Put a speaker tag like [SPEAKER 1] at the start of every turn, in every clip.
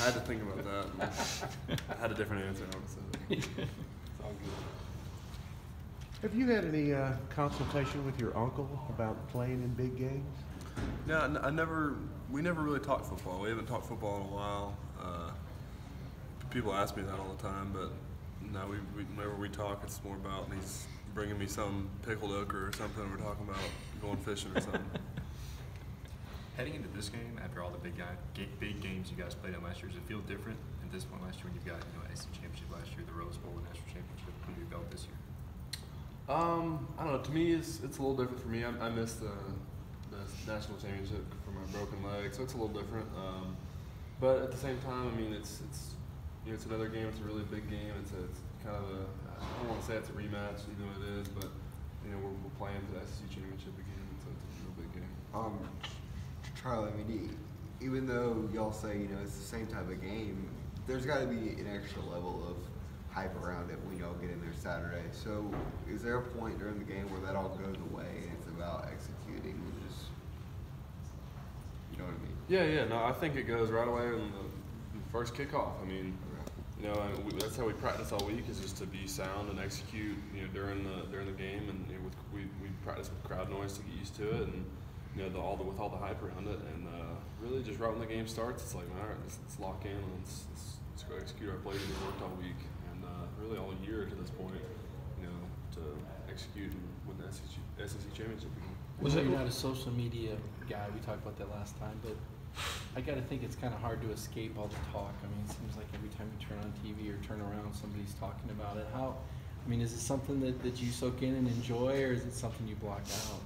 [SPEAKER 1] I had to think about that. I had a different answer, obviously.
[SPEAKER 2] It's all good.
[SPEAKER 3] Have you had any consultation with your uncle about playing in big games?
[SPEAKER 1] No, we never really talked football. We haven't talked football in a while. People ask me that all the time, but no, whenever we talk, it's more about he's bringing me some pickled okra or something. We're talking about going fishing or something.
[SPEAKER 4] Heading into this game, after all the big games you guys played in last year, does it feel different at this point last year when you've got SEC championship last year, the Rose Bowl, the national championship under your belt this year?
[SPEAKER 1] I don't know. To me, it's a little different for me. I missed the national championship for my broken leg, so it's a little different. But at the same time, I mean, it's another game. It's a really big game. It's kind of a, I don't want to say it's a rematch, even though it is, but we're playing for the SEC championship again, so it's a real big game.
[SPEAKER 5] Charlie, I mean, even though y'all say it's the same type of game, there's got to be an extra level of hype around it when y'all get in there Saturday. So, is there a point during the game where that all goes away and it's about executing and just, you know what I mean?
[SPEAKER 1] Yeah. No, I think it goes right away in the first kickoff. I mean, that's how we practice all week, is just to be sound and execute, during the game, and we practice with crowd noise to get used to it, and with all the hype around it, and really just right when the game starts, it's like, all right, let's lock in and let's go execute our plays we worked all week, and really all year to this point, to execute and win the SEC championship again.
[SPEAKER 2] You're not a social media guy. We talked about that last time, but I got to think it's kind of hard to escape all the talk. I mean, it seems like every time you turn on TV or turn around, somebody's talking about it. Is it something that you soak in and enjoy, or is it something you block out?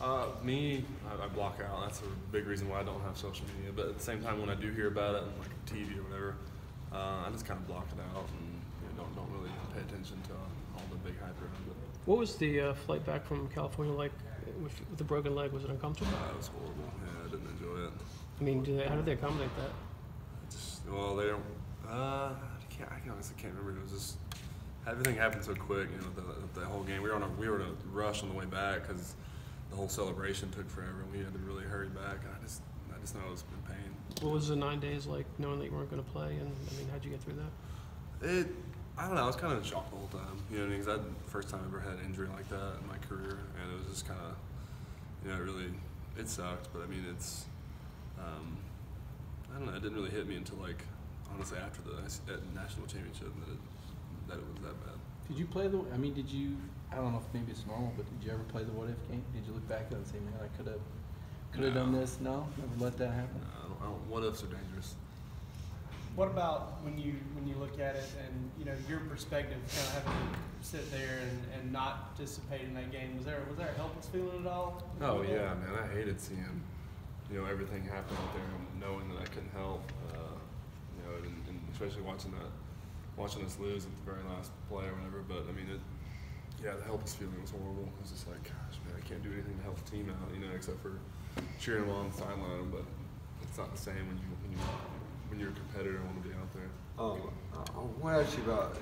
[SPEAKER 1] I block out. That's a big reason why I don't have social media. But at the same time, when I do hear about it on like TV or whatever, I just kind of block it out and don't really pay attention to all the big hype around it.
[SPEAKER 6] What was the flight back from California like with the broken leg? Was it uncomfortable?
[SPEAKER 1] It was horrible. Yeah, I didn't enjoy it.
[SPEAKER 6] I mean, how did they accommodate that?
[SPEAKER 1] They don't. I honestly can't remember. It was just everything happened so quick. The whole game. We were in a rush on the way back because the whole celebration took forever, and we had to really hurry back. And I just know it was in pain.
[SPEAKER 6] What was the 9 days like, knowing that you weren't going to play? And how'd you get through that?
[SPEAKER 1] I don't know. I was kind of in shock the whole time. Because that's the first time I ever had an injury like that in my career, and it was just kind of, it sucked. But I mean, it's, I don't know. It didn't really hit me until honestly after the national championship that it was that bad.
[SPEAKER 2] Did you play I don't know if maybe it's normal, but did you ever play the what if game? Did you look back at it and say, man, I could have done this? No, never let that happen.
[SPEAKER 1] No, I don't. What ifs are dangerous.
[SPEAKER 7] What about when you look at it and your perspective, kind of having to sit there and not participate in that game? Was there a helpless feeling at all?
[SPEAKER 1] Oh yeah, man, I hated seeing everything happen out there, and knowing that I couldn't help. And especially watching us lose at the very last play or whatever. But I mean, the helpless feeling was horrible. It was just like, gosh, man, I can't do anything to help the team out, except for cheering them on the sideline. But it's not the same when you're a competitor and want to be out there.
[SPEAKER 5] I want to ask you about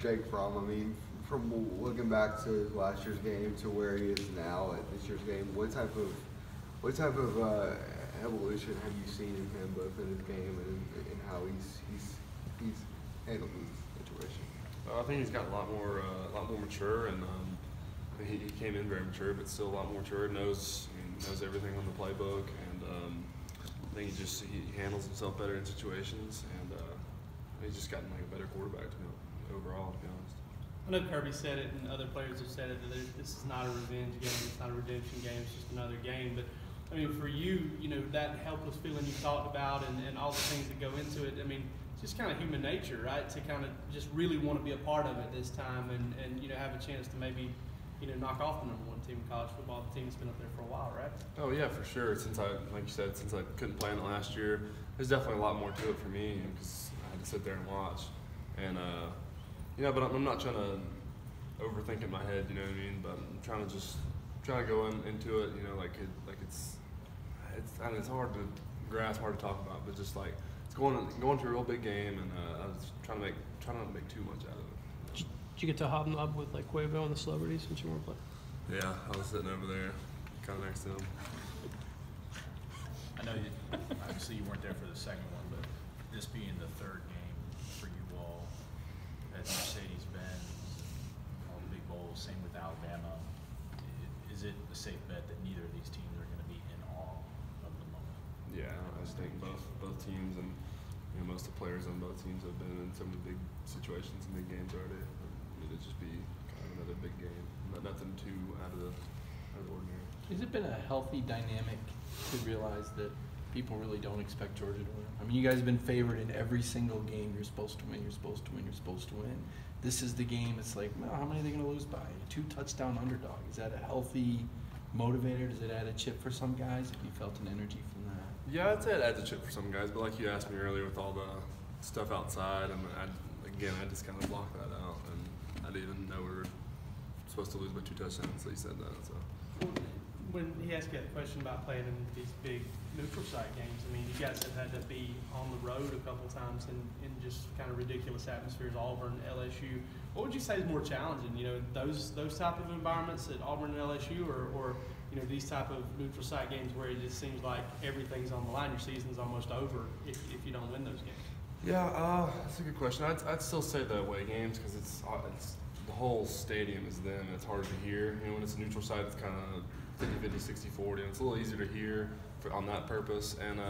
[SPEAKER 5] Jake Fromm. I mean, from looking back to last year's game to where he is now at this year's game, what type of evolution have you seen in him, both in his game and how he's handled the situation?
[SPEAKER 1] I think he's got a lot more mature, and he came in very mature, but still a lot more mature. Knows everything on the playbook, and I think he handles himself better in situations, and he's just gotten a better quarterback to me overall, to be honest.
[SPEAKER 7] I know Kirby said it, and other players have said it, that this is not a revenge game, it's not a redemption game, it's just another game. But I mean, for you, that helpless feeling you talked about, and all the things that go into it. I mean, it's just kind of human nature, right? To kind of just really want to be a part of it this time, and have a chance to maybe knock off the #1 team in college football, the team that's been up there for a while, right? Oh yeah, for sure. Like you said, since I couldn't play in it last year, there's definitely a lot more to it for me, because I had to sit there and watch, and but I'm not trying to overthink in my head, you know what I mean? But I'm trying to go into it, it's hard to grasp, hard to talk about, but just it's going to a real big game, and I was trying not to make too much out of it.
[SPEAKER 6] Did you get to hobnob with Quavo and the celebrities since you weren't playing?
[SPEAKER 1] Yeah, I was sitting over there, kind of next to him.
[SPEAKER 4] I know you.
[SPEAKER 8] obviously you weren't there for the second one, but this being the third game for you all at Mercedes-Benz, all the big bowls, same with Alabama, is it a safe bet that neither of these teams are going to be in awe of the moment?
[SPEAKER 1] Yeah, I just think both teams and most of the players on both teams have been in some of the big situations and big games already. It'd just be kind of another big game, but nothing too out of the ordinary.
[SPEAKER 2] Has it been a healthy dynamic to realize that people really don't expect Georgia to win? I mean, you guys have been favored in every single game. You're supposed to win, you're supposed to win, you're supposed to win. This is the game. It's like, well, how many are they going to lose by? 2 touchdown underdog. Is that a healthy motivator? Does it add a chip for some guys? Have you felt an energy from that?
[SPEAKER 1] Yeah, I'd say it adds a chip for some guys, but like you asked me earlier with all the stuff outside, and I just kind of blocked that out, and I didn't even know we were supposed to lose by 2 touchdowns, so he said that. So
[SPEAKER 7] When he asked you that question about playing in these big neutral site games, I mean, you guys have had to be on the road a couple times in just kind of ridiculous atmospheres, Auburn, LSU. What would you say is more challenging? Those type of environments at Auburn and LSU, or these type of neutral site games where it just seems like everything's on the line, your season's almost over if you don't win those games?
[SPEAKER 1] yeah, that's a good question. I'd still say the away games because it's the whole stadium is them, and it's hard to hear. When it's a neutral site, it's kind of 50-50, 60-40, and it's a little easier to hear on that purpose. And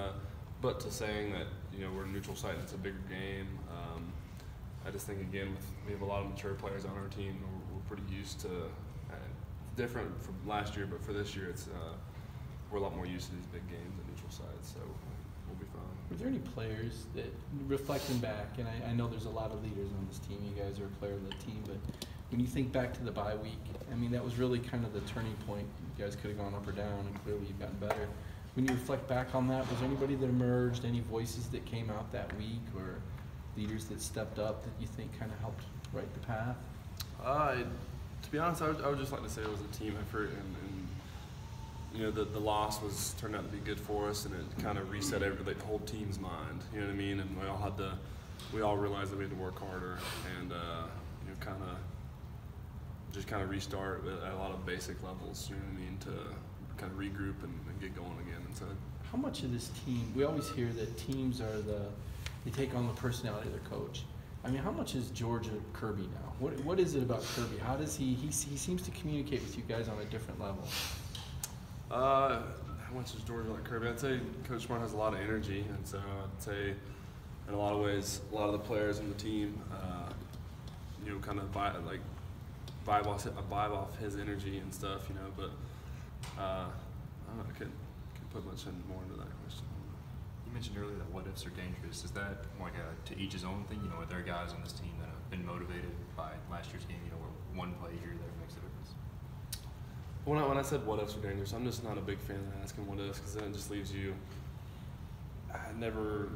[SPEAKER 1] but to saying that we're a neutral site and it's a bigger game, I just think again we have a lot of mature players on our team. We're pretty used to different from last year, but for this year we're a lot more used to these big games and neutral sites, so we'll be fine.
[SPEAKER 2] Were there any players that, reflecting back, and I know there's a lot of leaders on this team, you guys are a player of the team, but when you think back to the bye week, I mean, that was really kind of the turning point. You guys could have gone up or down, and clearly you've gotten better. When you reflect back on that, was there anybody that emerged, any voices that came out that week, or leaders that stepped up that you think kind of helped right the path?
[SPEAKER 1] To be honest, I would just like to say it was a team effort, and the loss turned out to be good for us, and it kind of reset the whole team's mind. You know what I mean? And we all realized that we had to work harder, and kind of restart at a lot of basic levels. You know what I mean? To kind of regroup and get going again. And so,
[SPEAKER 2] how much of this team? We always hear that teams they take on the personality of their coach. I mean, how much is Georgia Kirby now? What is it about Kirby? How does he seems to communicate with you guys on a different level?
[SPEAKER 1] How much is Georgia like Kirby? I'd say Coach Smart has a lot of energy, and so I'd say in a lot of ways, a lot of the players on the team, kind of vibe off his energy and stuff, But I don't know. I couldn't put much more into that question.
[SPEAKER 4] You mentioned earlier that what ifs are dangerous. Is that more like a to each his own thing? Are there guys on this team that have been motivated by last year's game? Where one play here or there makes a difference.
[SPEAKER 1] When I said what ifs are dangerous, I'm just not a big fan of asking what ifs because then it just leaves you. I don't know.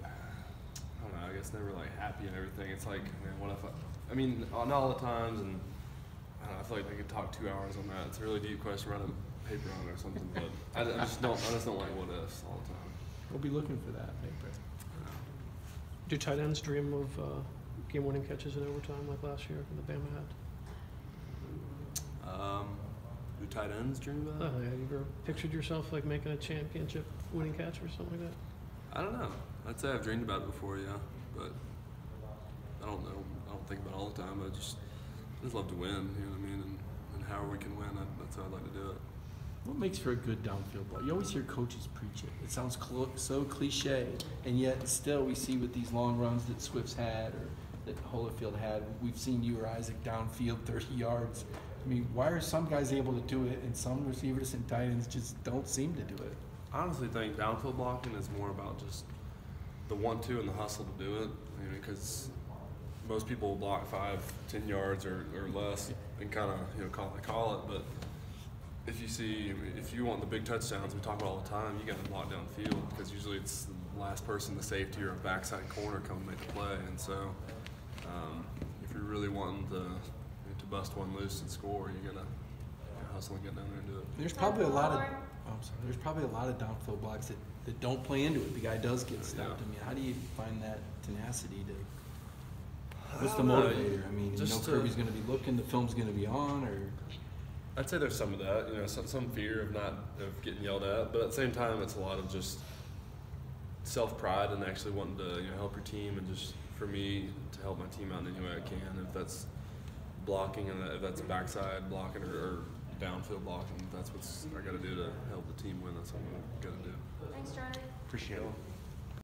[SPEAKER 1] I guess never like happy and everything. It's like, man, what if? Not all the times, and I feel like I could talk 2 hours on that. It's a really deep question. Write a paper on it or something, but I just don't like what ifs all the time.
[SPEAKER 2] We'll be looking for that paper.
[SPEAKER 6] Do tight ends dream of game-winning catches in overtime like last year when the Bama had?
[SPEAKER 1] Do tight ends dream about that?
[SPEAKER 6] Have you ever pictured yourself like making a championship-winning catch or something like that?
[SPEAKER 1] I don't know. I'd say I've dreamed about it before, yeah, but I don't know. I don't think about it all the time. I just love to win, you know what I mean? And however we can win, that's how I'd like to do it.
[SPEAKER 2] What makes for a good downfield ball? You always hear coaches preach it. It sounds so cliche, and yet still we see with these long runs that Swift's had or that Holyfield had, we've seen you or Isaac downfield 30 yards. I mean, why are some guys able to do it and some receivers and tight ends just don't seem to do it?
[SPEAKER 1] I honestly think downfield blocking is more about just the 1-2 and the hustle to do it. Because most people will block 5-10 yards or less and kind of call it. But if you want the big touchdowns, we talk about all the time, you got to block downfield because usually it's the last person, the safety or a backside corner, come and make the play. And so if you're really wanting to bust one loose and score, you gotta hustle and get down there and do it.
[SPEAKER 2] There's probably a lot of downfield blocks that don't play into it. The guy does get stopped.
[SPEAKER 1] Yeah.
[SPEAKER 2] How do you find that tenacity to? What's the
[SPEAKER 1] I don't know.
[SPEAKER 2] motivator? Kirby's going to be looking, the film's going to be on, or?
[SPEAKER 1] I'd say there's some of that. Some fear of getting yelled at, but at the same time, it's a lot of just self pride and actually wanting to help your team, and just for me to help my team out in any way I can. If that's blocking, and if that's backside blocking or downfield blocking, if that's what I got to do to help the team win. That's what I'm got to do.
[SPEAKER 9] Thanks, Charlie.
[SPEAKER 3] Appreciate it.